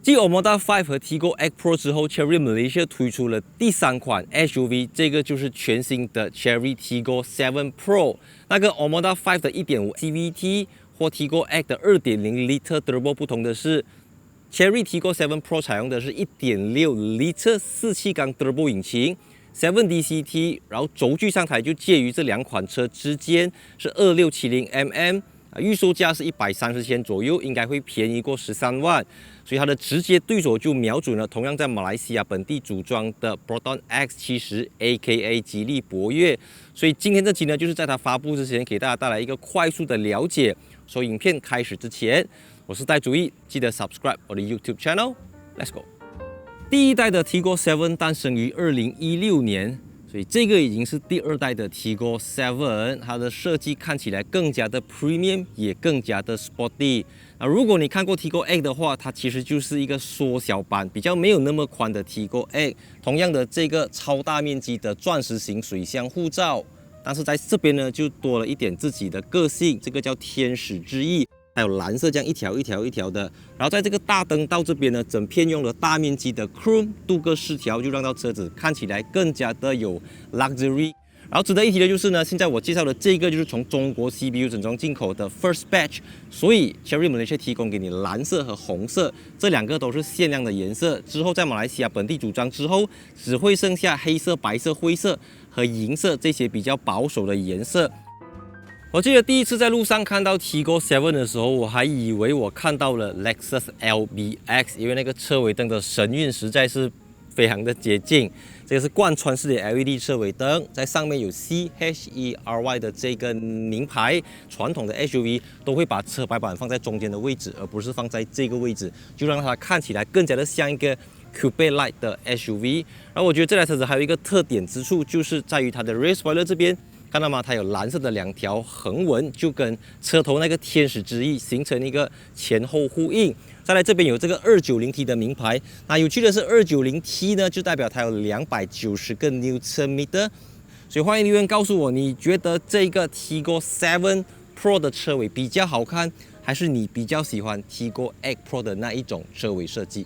继 Omoda 5和 Tiggo X Pro 之后 ，Chery Malaysia 推出了第3款 SUV， 这个就是全新的 Chery Tiggo 7 Pro。那跟 Omoda 5的 1.5 CVT 或 Tiggo X 的 2.0L Turbo 不同的是 ，Chery Tiggo 7 Pro 采用的是 1.6L 4气缸 Turbo 引擎。7DCT， 然后轴距上台就介于这2款车之间，是2670mm， 预售价是130千左右，应该会便宜过13万，所以它的直接对手就瞄准了同样在马来西亚本地组装的 Proton X70 AKA 吉利博越，所以今天这期呢，就是在它发布之前给大家带来一个快速的了解。所以影片开始之前，我是戴主义，记得 subscribe 我的 YouTube channel。Let's go。第一代的 Tiggo 7诞生于2016年，所以这个已经是第2代的 Tiggo 7，它的设计看起来更加的 premium， 也更加的 sporty。如果你看过 Tiggo X 的话，它其实就是一个缩小版，比较没有那么宽的 Tiggo X。同样的，这个超大面积的钻石型水箱护罩，但是在这边呢，就多了一点自己的个性，这个叫天使之翼。还有蓝色这样一条一条一条的，然后在这个大灯到这边呢，整片用了大面积的 chrome 镀铬饰条，就让到车子看起来更加的有 luxury。然后值得一提的就是呢，现在我介绍的这个就是从中国 CBU 整装进口的 first batch， 所以 Chery Malaysia 提供给你蓝色和红色，这2个都是限量的颜色。之后在马来西亚本地组装之后，只会剩下黑色、白色、灰色和银色这些比较保守的颜色。我记得第一次在路上看到 Tiggo 7的时候，我还以为我看到了 Lexus LBX， 因为那个车尾灯的神韵实在是非常的接近。这个是贯穿式的 LED 车尾灯，在上面有 CHERY 的这个名牌。传统的 SUV 都会把车牌板放在中间的位置，而不是放在这个位置，就让它看起来更加的像一个 Coupe Light 的 SUV。然后我觉得这台车子还有一个特点之处，就是在于它的 Rear Spoiler 这边。看到吗？它有蓝色的2条横纹，就跟车头那个天使之翼形成一个前后呼应。再来这边有这个 290T 的名牌，那有趣的是 290T 呢，就代表它有290个 Nm。所以欢迎留言告诉我，你觉得这个 Tiggo 7 Pro 的车尾比较好看，还是你比较喜欢 Tiggo X Pro 的那一种车尾设计？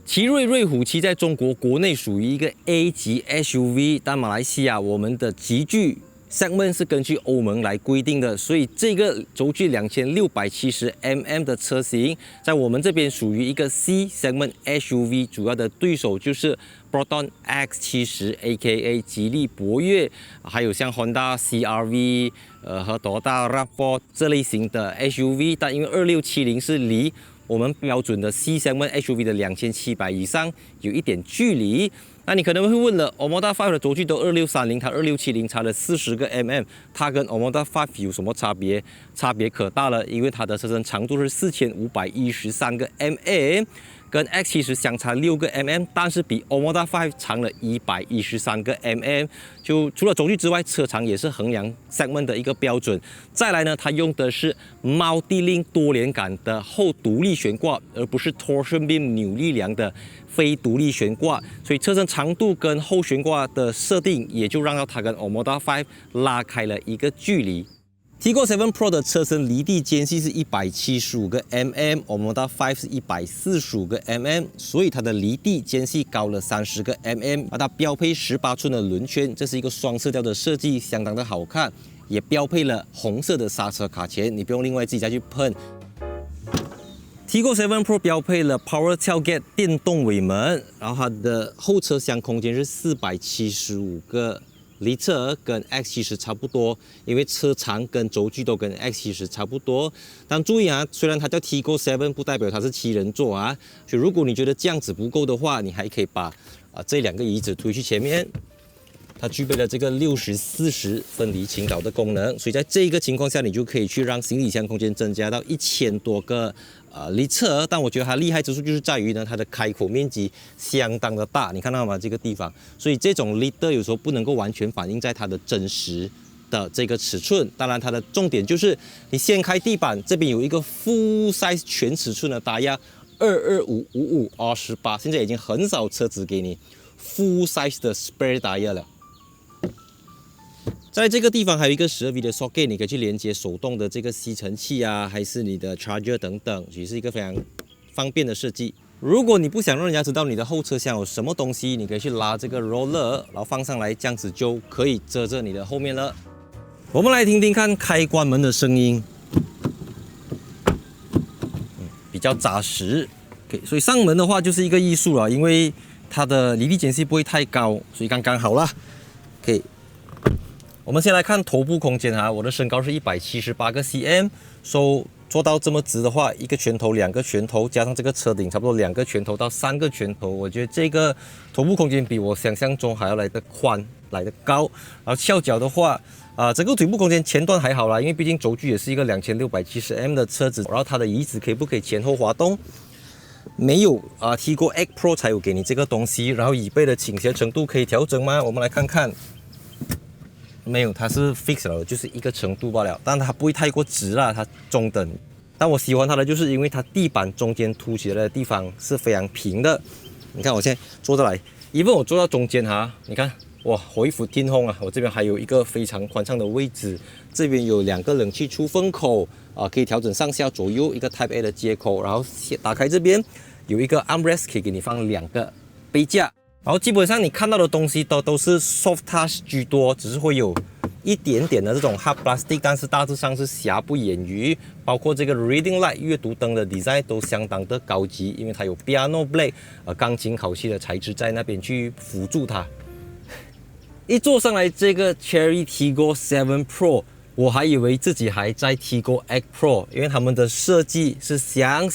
奇瑞瑞虎7在中国国内属于一个 A 级 SUV， 但马来西亚我们的级距 segment 是根据欧盟来规定的，所以这个轴距2670mm 的车型，在我们这边属于一个 C segment SUV， 主要的对手就是 Proton X70 AKA 吉利博越，还有像 Honda CR-V 和 Toyota RAV4 这类型的 SUV， 但因为2670是离我们标准的 C segment SUV 的2700以上有一点距离。那你可能会问了 ，Omoda 5的轴距都2630，它2670差了40个 mm， 它跟 Omoda 5有什么差别？差别可大了，因为它的车身长度是4513个 mm， 跟 X70相差6个 mm， 但是比 Omoda 5长了113个 mm。就除了轴距之外，车长也是衡量 segment 的一个标准。再来呢，它用的是 Multi-Link 多连杆的后独立悬挂，而不是 Torsion Beam 扭力梁的非独立悬挂，所以车身长度跟后悬挂的设定，也就让到它跟 Omoda 5拉开了一个距离。Tiggo 7 Pro 的车身离地间隙是175个 mm，Omoda 5是145个 mm， 所以它的离地间隙高了30个 mm， 而它标配18寸的轮圈，这是一个双色调的设计，相当的好看，也标配了红色的刹车卡钳，你不用另外自己再去喷。Tiggo 7 Pro 标配了 Power Tailgate 电动尾门，然后它的后车厢空间是475个。Liter 跟 X70 差不多，因为车长跟轴距都跟 X70 差不多。但注意啊，虽然它叫 Tiggo 7，不代表它是7人座啊。所以如果你觉得这样子不够的话，你还可以把这2个椅子推去前面。它具备了这个60/40分离倾倒的功能，所以在这一个情况下，你就可以去让行李箱空间增加到1000多个liter。但我觉得它厉害之处就是在于呢，它的开口面积相当的大，你看到吗？这个地方，所以这种 liter 有时候不能够完全反映在它的真实的这个尺寸。当然，它的重点就是你掀开地板，这边有一个 full size 全尺寸的大压22555 R18，现在已经很少车子给你 full size 的 spare tire 了。在这个地方还有一个12V 的 socket， 你可以去连接手动的这个吸尘器啊，还是你的 charger 等等，也是一个非常方便的设计。如果你不想让人家知道你的后车厢有什么东西，你可以去拉这个 roller， 然后放上来，这样子就可以遮着你的后面了。我们来听听看开关门的声音，比较扎实。OK， 所以上门的话就是一个艺术了，因为它的离地间隙不会太高，所以刚刚好啦。OK， 我们先来看头部空间哈，我的身高是178个 cm， 做到这么直的话，一个拳头、2个拳头，加上这个车顶，差不多2个拳头到3个拳头。我觉得这个头部空间比我想象中还要来得宽，来得高。然后翘脚的话，整个腿部空间前段还好啦，因为毕竟轴距也是一个2670mm 的车子。然后它的椅子可不可以前后滑动？没有Tigo X Pro 才有给你这个东西。然后椅背的倾斜程度可以调整吗？我们来看看。没有，它是 fix 了，就是一个程度罢了，但它不会太过直啦，它中等。但我喜欢它的就是因为它地板中间凸起来的地方是非常平的。你看我现在坐着来，因为我坐到中间哈，你看哇，我一副天空啊！我这边还有一个非常宽敞的位置，这边有2个冷气出风口可以调整上下左右，一个 Type A 的接口，然后打开这边有一个 armrest 可以给你放2个杯架。然后基本上你看到的东西都是 soft touch 居多，只是会有一点点的这种 hard plastic， 但是大致上是瑕不掩瑜。包括这个 reading light 阅读灯的 design 都相当的高级，因为它有 piano blade 钢琴烤漆的材质在那边去辅助它。一坐上来这个 Chery Tiggo 7 Pro， 我还以为自己还在 Tiggo X Pro， 因为他们的设计是像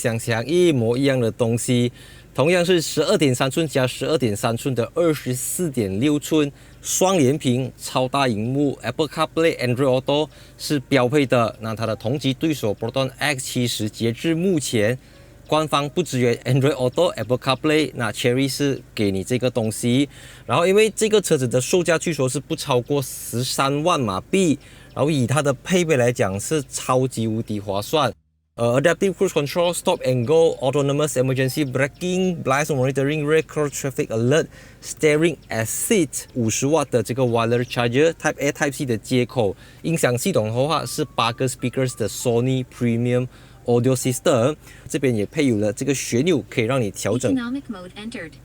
一模一样的东西。同样是12.3寸加12.3寸的24.6寸双联屏超大荧幕 ，Apple CarPlay、Android Auto 是标配的。那它的同级对手 Proton X70， 截至目前官方不支援 Android Auto、Apple CarPlay， 那 Chery 是给你这个东西。然后因为这个车子的售价据说是不超过13万马币，然后以它的配备来讲是超级无敌划算。Adaptive Cruise Control, Stop and Go, Autonomous Emergency Braking, Blind Monitoring, Rear Curve Traffic Alert, Steering Assist, 50瓦的这个 Wireless Charger, Type A Type C 的接口。音响系统的话是8个 Speakers 的 Sony Premium Audio System， 这边也配有了这个旋钮，可以让你调整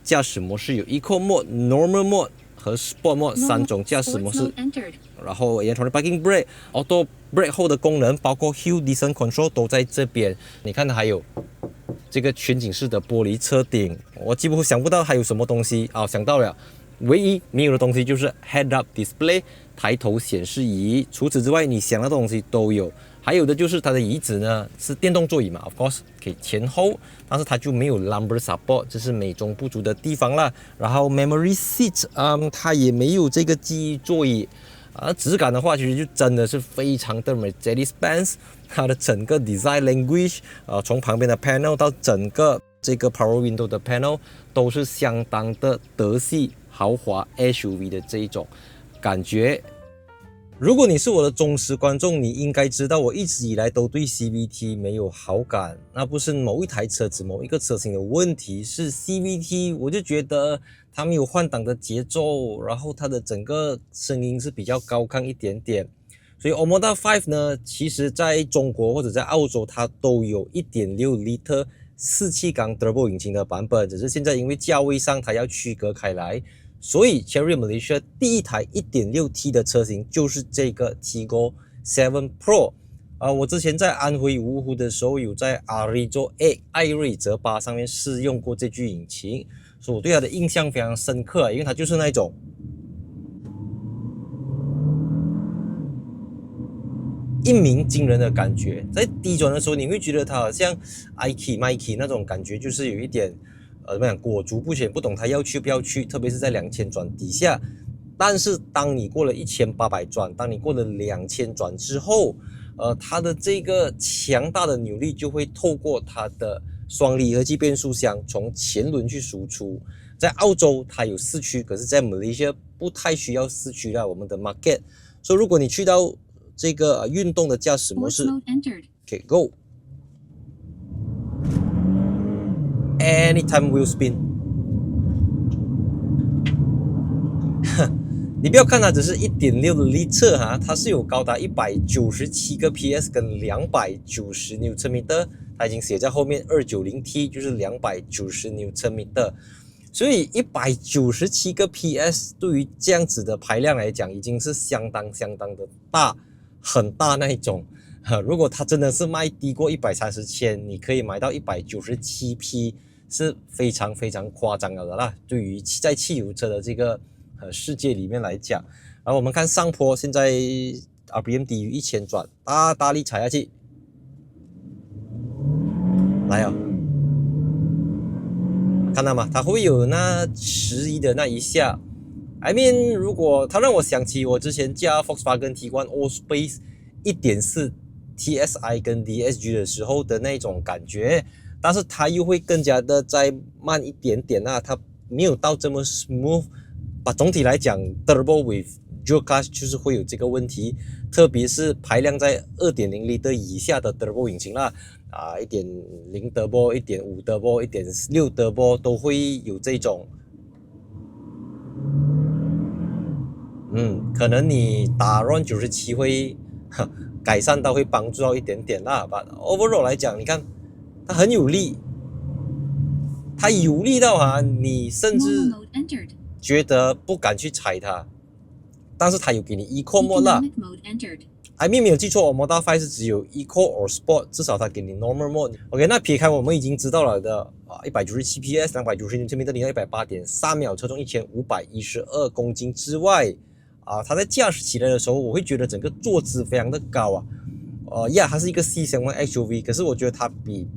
驾驶模式，有 Eco Mode、Normal Mode 和 Sport Mode 3种驾驶模式。然后 Electronic Parking Brake、Auto Brake 后的功能，包括 Hill Descent Control 都在这边。你看它还有这个全景式的玻璃车顶，我几乎想不到还有什么东西想到了，唯一没有的东西就是 Head Up Display 抬头显示仪。除此之外，你想到的东西都有。还有的就是它的椅子呢是电动座椅嘛 ，of course 可以前后，但是它就没有 lumbar support， 这是美中不足的地方啦。然后 Memory Seat， 它也没有这个记忆座椅。质感的话，其实就真的是非常的 Mercedes-Benz， 它的整个 design language， 从旁边的 panel 到整个这个 power window 的 panel 都是相当的德系豪华 SUV 的这一种感觉。如果你是我的忠实观众，你应该知道我一直以来都对 CVT 没有好感。那不是某一台车子、某一个车型的问题，是 CVT， 我就觉得它没有换挡的节奏，然后它的整个声音是比较高亢一点点。所以 Omoda 5呢，其实在中国或者在澳洲它都有 1.6 L 4气缸 Turbo 引擎的版本，只是现在因为价位上它要区隔开来。所以 Chery Malaysia 第一台 1.6T 的车型就是这个 Tiggo 7 Pro。我之前在安徽芜湖的时候，有在 Arizo 8艾瑞泽8上面试用过这具引擎，所以我对它的印象非常深刻，因为它就是那种一鸣惊人的感觉。在低转的时候，你会觉得它好像 Mikey 那种感觉，就是有一点怎么讲，裹足不前，不懂它要去不要去，特别是在2000转底下。但是当你过了1800转，当你过了2000转之后，它的这个强大的扭力就会透过它的双离合器变速箱从前轮去输出。在澳洲它有4驱，可是在 Malaysia 不太需要4驱了，我们的 market。所以如果你去到这个运动的驾驶模式 ，OK Go。Anytime wheel spin 你不要看它只是 1.6 L它是有高达197个 PS 跟290 Nm 它已经写在后面 290T 就是290 Nm，所以197个 PS 对于这样子的排量来讲，已经是相当的大，很大那一种。如果它真的是卖低过130千，你可以买到197P，是非常夸张的啦。对于在汽油车的这个世界里面来讲，然后我们看上坡，现在 RPM 低于1000转，大力踩下去，来啊！看到吗？它会有那迟疑的那一下。I mean， 如果它让我想起我之前驾 Volkswagen Tiguan Allspace 1.4 TSI 跟 DSG 的时候的那种感觉，但是它又会更加的再慢一点点啊，它没有到这么 smooth。总体来讲 ，Turbo with Dual Clutch 就是会有这个问题，特别是排量在 2.0 L 以下的 Turbo 引擎啦。1.0 Turbo、1.5 Turbo、1.6 Turbo 都会有这种，可能你打 RON 97会改善到会帮助到一点点啦。But overall 来讲，你看它很有力，它有力到你甚至觉得不敢去踩它，但是它有给你 Eco Mode 啦。I mean 没有记错，Moda 5是只有 Eco or Sport， 至少它给你 Normal Mode。OK， 那撇开我们已经知道了的197 PS、290 Nm 的180.3秒，车重1512公斤之外，它在驾驶起来的时候，我会觉得整个坐姿非常的高它是一个 C7 SUV， 可是我觉得它比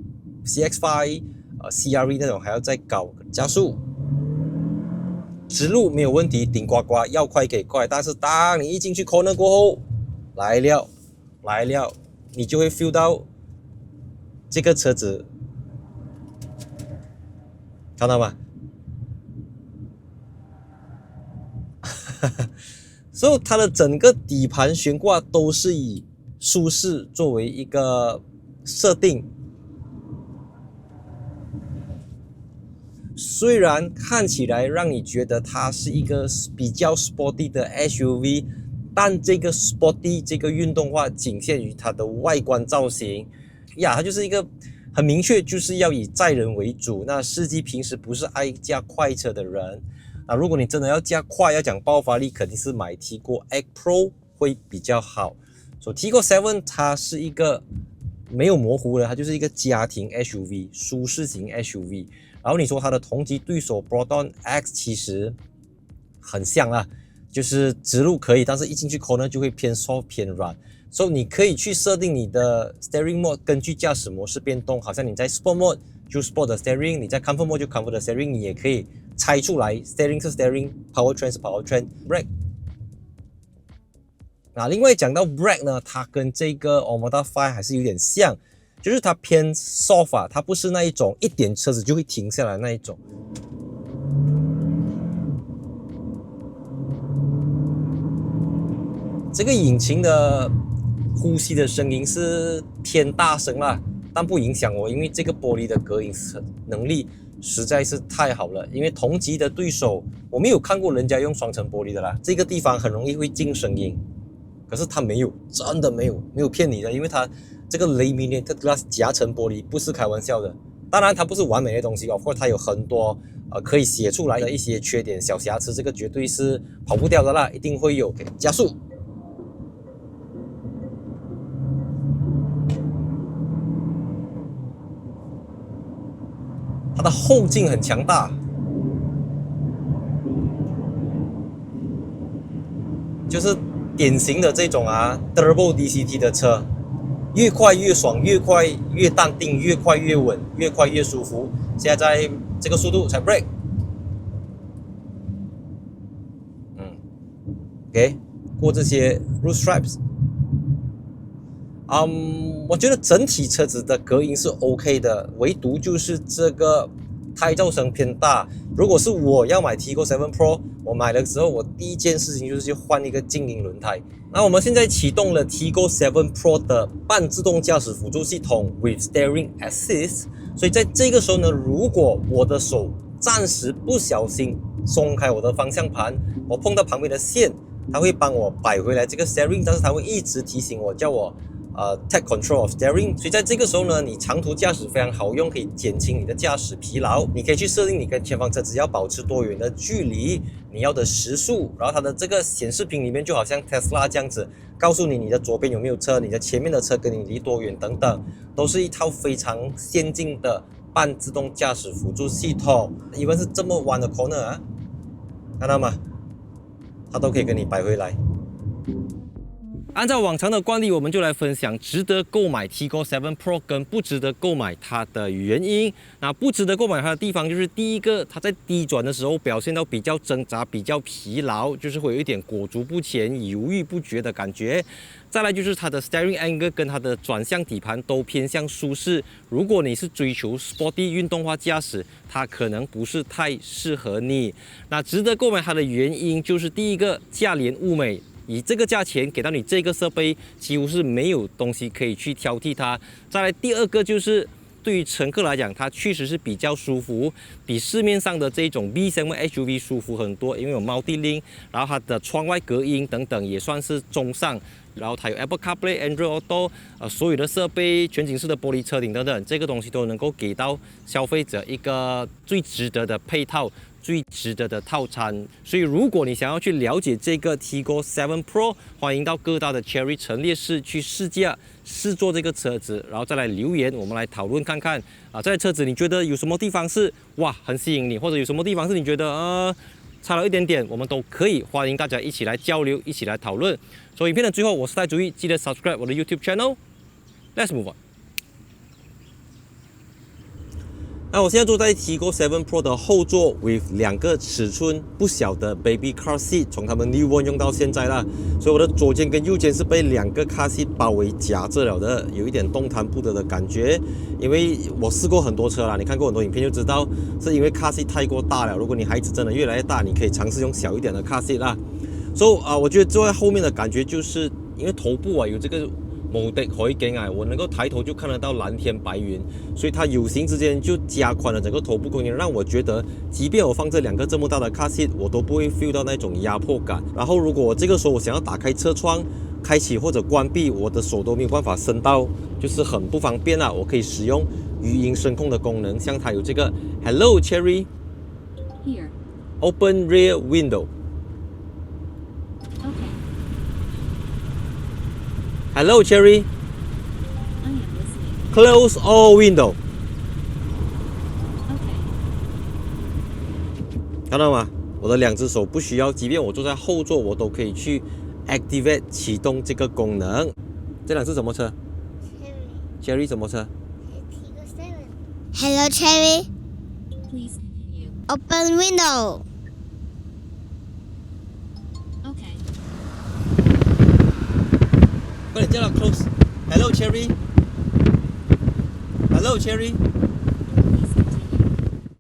CX5、CRV 那种还要再高。加速，直路没有问题，顶呱呱，要快可以快，但是当你一进去 corner 过后，来了，你就会 feel 到这个车子，看到吗？所以它的整个底盘悬挂都是以舒适作为一个设定，虽然看起来让你觉得它是一个比较 sporty 的 SUV， 但这个 sporty 这个运动化仅限于它的外观造型它就是一个很明确就是要以载人为主。那司机平时不是爱驾快车的人，那如果你真的要驾快，要讲爆发力，肯定是买 Tiggo X Pro 会比较好。所以 Tiggo 7它是一个没有模糊的，它就是一个家庭 SUV， 舒适型 SUV。然后你说它的同级对手 Proton X 其实很像啦，就是直路可以，但是一进去 corner 就会偏 soft 偏软。所以你可以去设定你的 steering mode， 根据驾驶模式变动。好像你在 sport mode 就 sport 的 steering， 你在 comfort mode 就 comfort 的 steering， 你也可以猜出来 steering 是 steering，powertrain 是 powertrain，brake。另外讲到 brake 呢，它跟这个 Omoda 5还是有点像，就是它偏 soft， 它不是那一种一点车子就会停下来那一种。这个引擎的呼吸的声音是偏大声啦，但不影响我，因为这个玻璃的隔音能力实在是太好了。因为同级的对手，我没有看过人家用双层玻璃的啦，这个地方很容易会进声音。可是它没有，真的没有骗你的，因为它这个 laminated glass 夹层玻璃不是开玩笑的。当然它不是完美的东西，of course它有很多可以写出来的一些缺点小瑕疵，这个绝对是跑不掉的啦，一定会有。加速，它的后劲很强大，就是典型的这种Turbo DCT 的车，越快越爽，越快越淡定，越快越稳，越快越舒服。现在在这个速度踩 brake， OK， 过这些 road stripes，我觉得整体车子的隔音是 OK 的，唯独就是这个胎噪声偏大。如果是我要买 Tiggo 7 Pro， 我买的时候我第一件事情就是去换一个静音轮胎。那我们现在启动了 Tiggo 7 Pro 的半自动驾驶辅助系统 with steering assist， 所以在这个时候呢，如果我的手暂时不小心松开我的方向盘，我碰到旁边的线，它会帮我摆回来这个 steering， 但是它会一直提醒我，叫我 Take Control of Steering， 所以在这个时候呢，你长途驾驶非常好用，可以减轻你的驾驶疲劳。你可以去设定你跟前方车子要保持多远的距离，你要的时速，然后它的这个显示屏里面就好像 Tesla 这样子，告诉你你的左边有没有车，你的前面的车跟你离多远等等，都是一套非常先进的半自动驾驶辅助系统。因为是这么弯的 corner 啊，看到吗？它都可以跟你摆回来。按照往常的惯例，我们就来分享值得购买 Tiggo 7 Pro 跟不值得购买它的原因。那不值得购买它的地方就是第一个，它在低转的时候表现到比较挣扎、比较疲劳，就是会有一点裹足不前、犹豫不决的感觉。再来就是它的 steering angle 跟它的转向底盘都偏向舒适。如果你是追求 sporty 运动化驾驶，它可能不是太适合你。那值得购买它的原因就是第一个，价廉物美。以这个价钱给到你这个设备，几乎是没有东西可以去挑剔它。再来第二个就是对于乘客来讲，它确实是比较舒服，比市面上的这种 B7 SUV 舒服很多，因为有 Multi-Link， 然后它的窗外隔音等等也算是中上。然后它有 Apple CarPlay、Android Auto， 所有的设备、全景式的玻璃车顶等等，这个东西都能够给到消费者一个最值得的配套。最值得的套餐，所以如果你想要去了解这个 Tiggo 7 Pro， 欢迎到各大的 Chery 陈列室去试驾、试坐这个车子，然后再来留言，我们来讨论看看这台车子你觉得有什么地方是哇很吸引你，或者有什么地方是你觉得差了一点点，我们都可以欢迎大家一起来交流，一起来讨论。所以影片的最后，我是戴主义，记得 subscribe 我的 YouTube channel。Let's move on。那我现在坐在 Tiggo 7 Pro 的后座 ，with 2个尺寸不小的 Baby Car Seat， 从他们 New One 用到现在啦，所以我的左肩跟右肩是被2个 Car Seat 包围夹着了的，有一点动弹不得的感觉。因为我试过很多车啦，你看过很多影片就知道，是因为 Car Seat 太过大了。如果你孩子真的越来越大，你可以尝试用小一点的 Car Seat 啦。所以我觉得坐在后面的感觉就是，因为头部有这个某的可以给我能够抬头就看得到蓝天白云，所以它有形之间就加宽了整个头部空间，让我觉得，即便我放这2个这么大的 car seat， 我都不会 feel 到那种压迫感。然后如果我这个时候我想要打开车窗，开启或者关闭，我的手都没有办法伸到，就是很不方便啦。我可以使用语音声控的功能，像它有这个 Hello Chery Here Open Rear Window。Hello, Chery. I am listening. Close all window. Okay. 看到吗？我的2只手不需要，即便我坐在后座，我都可以去 activate 启动这个功能。这辆是什么车 ？Chery 什么车 Hello, Chery. Please continue. Open window. Okay. 快点叫它 close。Hello, Chery. Hello, Chery.